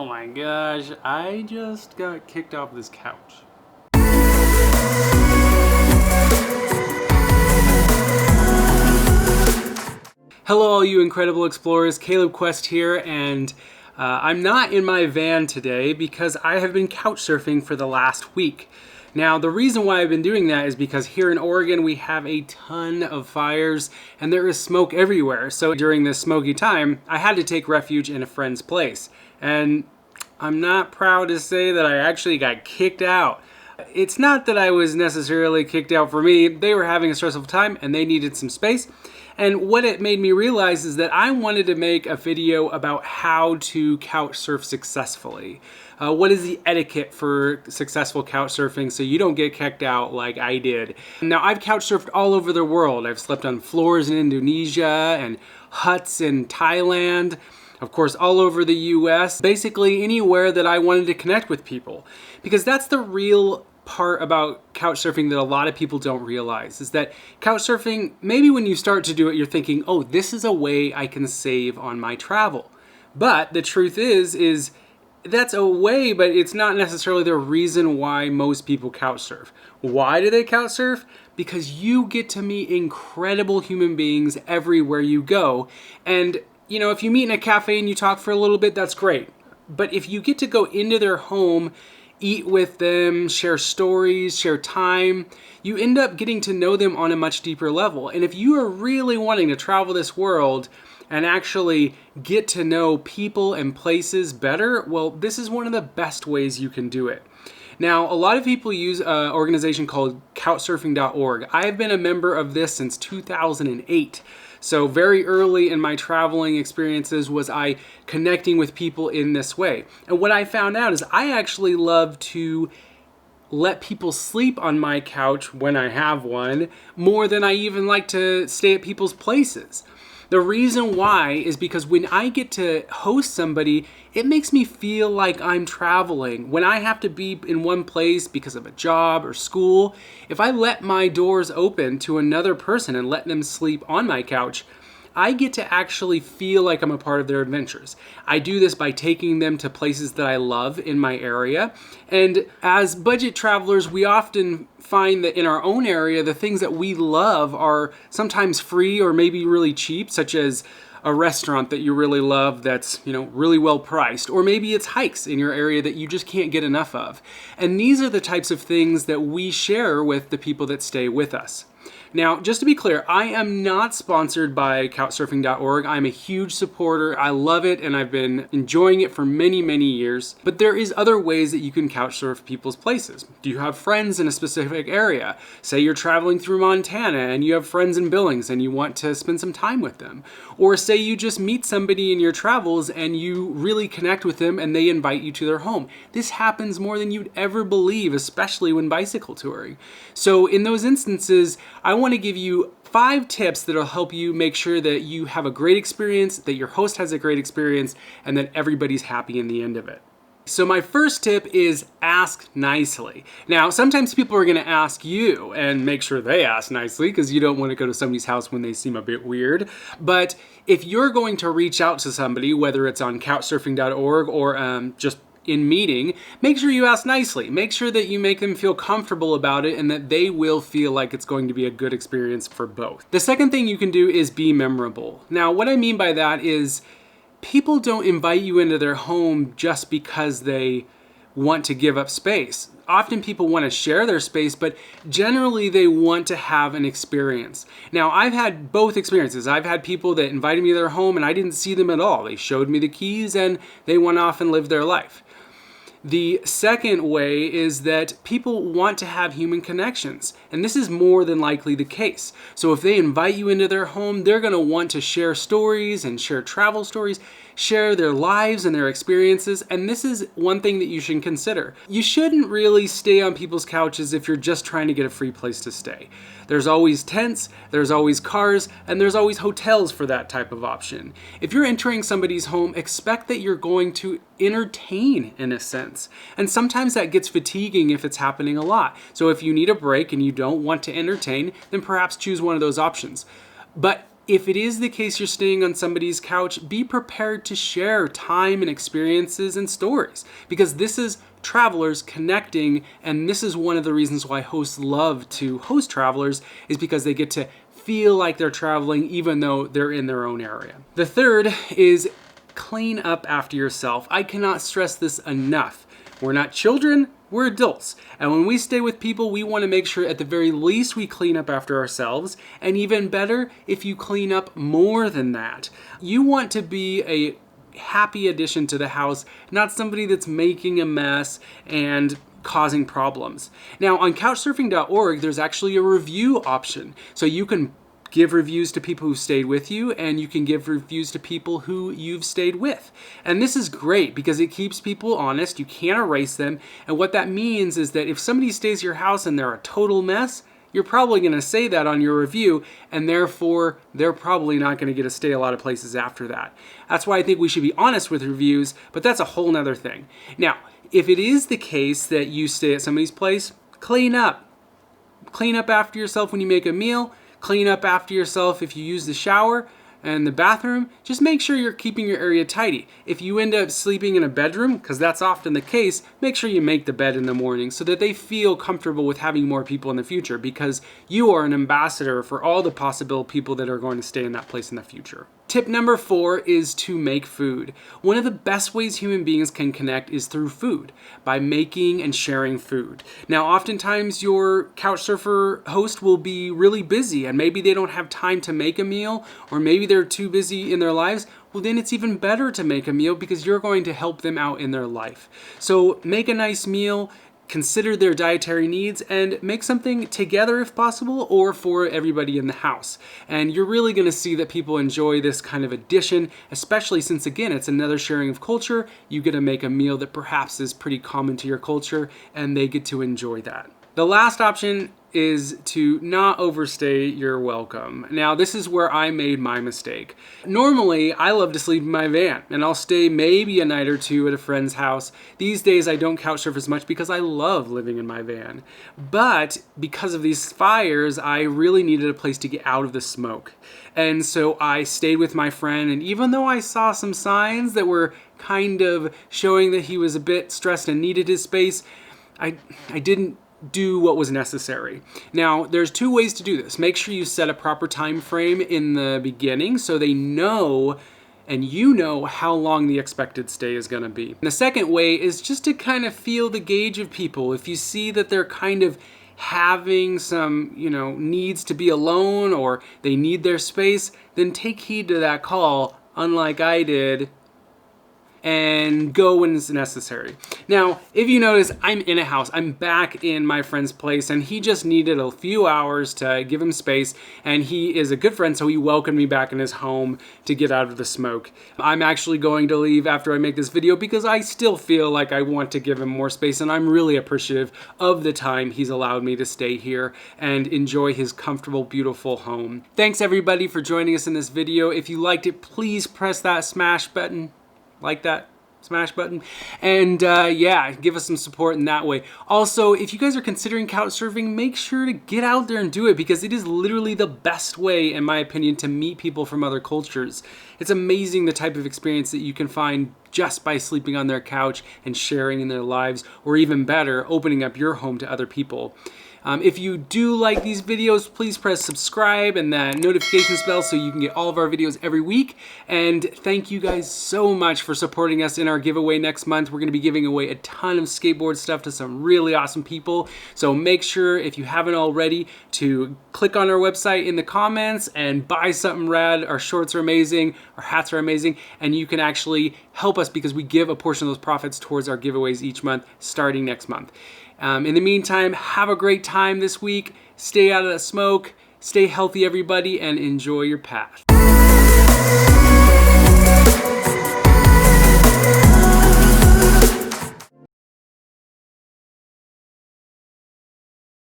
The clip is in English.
Oh my gosh, I just got kicked off this couch. Hello all you incredible explorers, Kaleb Kwest here, and I'm not in my van today because I have been couch surfing for the last week. Now the reason why I've been doing that is because here in Oregon we have a ton of fires and there is smoke everywhere. So during this smoky time, I had to take refuge in a friend's place. And I'm not proud to say that I actually got kicked out. It's not that I was necessarily kicked out for me. They were having a stressful time and they needed some space. And what it made me realize is that I wanted to make a video about how to couch surf successfully. What is the etiquette for successful couch surfing so you don't get kicked out like I did. Now I've couch surfed all over the world. I've slept on floors in Indonesia and huts in Thailand. Of course, all over the US, basically anywhere that I wanted to connect with people. Because that's the real part about couch surfing that a lot of people don't realize, is that couch surfing, maybe when you start to do it, you're thinking, oh, this is a way I can save on my travel. But the truth is that's a way, but it's not necessarily the reason why most people couch surf. Why do they couch surf? Because you get to meet incredible human beings everywhere you go. And you know, if you meet in a cafe and you talk for a little bit, that's great. But if you get to go into their home, eat with them, share stories, share time, you end up getting to know them on a much deeper level. And if you are really wanting to travel this world and actually get to know people and places better, well, this is one of the best ways you can do it. Now, a lot of people use an organization called Couchsurfing.org. I've been a member of this since 2008. So very early in my traveling experiences was I connecting with people in this way. And what I found out is I actually love to let people sleep on my couch when I have one more than I even like to stay at people's places. The reason why is because when I get to host somebody, it makes me feel like I'm traveling. When I have to be in one place because of a job or school, if I let my doors open to another person and let them sleep on my couch, I get to actually feel like I'm a part of their adventures. I do this by taking them to places that I love in my area. And as budget travelers, we often find that in our own area, the things that we love are sometimes free or maybe really cheap, such as a restaurant that you really love that's, really well priced, or maybe it's hikes in your area that you just can't get enough of. And these are the types of things that we share with the people that stay with us. Now, just to be clear, I am not sponsored by Couchsurfing.org. I'm a huge supporter. I love it, and I've been enjoying it for many, many years. But there is other ways that you can couch surf people's places. Do you have friends in a specific area? Say you're traveling through Montana and you have friends in Billings and you want to spend some time with them. Or say you just meet somebody in your travels and you really connect with them and they invite you to their home. This happens more than you'd ever believe, especially when bicycle touring. So in those instances, I want to give you 5 tips that'll help you make sure that you have a great experience, that your host has a great experience, and that everybody's happy in the end of it. So my first tip is ask nicely. Now, sometimes people are going to ask you and make sure they ask nicely because you don't want to go to somebody's house when they seem a bit weird. But if you're going to reach out to somebody, whether it's on Couchsurfing.org or just in meeting, make sure you ask nicely. Make sure that you make them feel comfortable about it and that they will feel like it's going to be a good experience for both. The second thing you can do is be memorable. Now, what I mean by that is people don't invite you into their home just because they want to give up space. Often people want to share their space, but generally they want to have an experience. Now, I've had both experiences. I've had people that invited me to their home and I didn't see them at all. They showed me the keys and they went off and lived their life. The second way is that people want to have human connections, and this is more than likely the case. So if they invite you into their home, they're going to want to share stories and share travel stories, share their lives and their experiences, and this is one thing that you should consider. You shouldn't really stay on people's couches if you're just trying to get a free place to stay. There's always tents, there's always cars, and there's always hotels for that type of option. If you're entering somebody's home, expect that you're going to entertain in a sense. And sometimes that gets fatiguing if it's happening a lot. So if you need a break and you don't want to entertain, then perhaps choose one of those options. But if it is the case you're staying on somebody's couch, be prepared to share time and experiences and stories, because this is travelers connecting, and this is one of the reasons why hosts love to host travelers, is because they get to feel like they're traveling even though they're in their own area. The third is clean up after yourself. I cannot stress this enough. We're not children, we're adults. And when we stay with people, we want to make sure at the very least we clean up after ourselves. And even better, if you clean up more than that. You want to be a happy addition to the house, not somebody that's making a mess and causing problems. Now on Couchsurfing.org, there's actually a review option. So you can give reviews to people who stayed with you, and you can give reviews to people who you've stayed with. And this is great because it keeps people honest. You can't erase them. And what that means is that if somebody stays at your house and they're a total mess, you're probably going to say that on your review, and therefore they're probably not going to get to stay a lot of places after that. That's why I think we should be honest with reviews, but that's a whole nother thing. Now, if it is the case that you stay at somebody's place, clean up. Clean up after yourself when you make a meal. Clean up after yourself if you use the shower and the bathroom. Just make sure you're keeping your area tidy. If you end up sleeping in a bedroom, because that's often the case, make sure you make the bed in the morning so that they feel comfortable with having more people in the future, because you are an ambassador for all the possible people that are going to stay in that place in the future. Tip number 4 is to make food. One of the best ways human beings can connect is through food, by making and sharing food. Now, oftentimes your Couchsurfer host will be really busy and maybe they don't have time to make a meal, or maybe they're too busy in their lives. Well, then it's even better to make a meal because you're going to help them out in their life. So make a nice meal, consider their dietary needs, and make something together if possible, or for everybody in the house. And you're really going to see that people enjoy this kind of addition, especially since, again, it's another sharing of culture. You get to make a meal that perhaps is pretty common to your culture, and they get to enjoy that. The last option is to not overstay your welcome. Now, this is where I made my mistake. Normally, I love to sleep in my van, and I'll stay maybe a night or two at a friend's house. These days, I don't couchsurf as much because I love living in my van. But because of these fires, I really needed a place to get out of the smoke. And so I stayed with my friend, and even though I saw some signs that were kind of showing that he was a bit stressed and needed his space, I didn't do what was necessary. Now, there's 2 ways to do this. Make sure you set a proper time frame in the beginning so they know and you know how long the expected stay is going to be. And the second way is just to kind of feel the gauge of people. If you see that they're kind of having some, needs to be alone, or they need their space, then take heed to that call, unlike I did, and go when it's necessary. Now, if you notice, I'm in a house. I'm back in my friend's place, and he just needed a few hours to give him space, and he is a good friend, so he welcomed me back in his home to get out of the smoke. I'm actually going to leave after I make this video because I still feel like I want to give him more space, and I'm really appreciative of the time he's allowed me to stay here and enjoy his comfortable, beautiful home. Thanks everybody for joining us in this video. If you liked it, please press that smash button. Like that smash button, and give us some support in that way. Also, if you guys are considering couchsurfing, make sure to get out there and do it, because it is literally the best way, in my opinion, to meet people from other cultures. It's amazing the type of experience that you can find just by sleeping on their couch and sharing in their lives, or even better, opening up your home to other people. If you do like these videos, please press subscribe and the notifications bell so you can get all of our videos every week. And thank you guys so much for supporting us in our giveaway next month. We're going to be giving away a ton of skateboard stuff to some really awesome people. So make sure, if you haven't already, to click on our website in the comments and buy something rad. Our shorts are amazing, our hats are amazing, and you can actually help us because we give a portion of those profits towards our giveaways each month starting next month. In the meantime, have a great time this week. Stay out of the smoke. Stay healthy, everybody, and enjoy your path.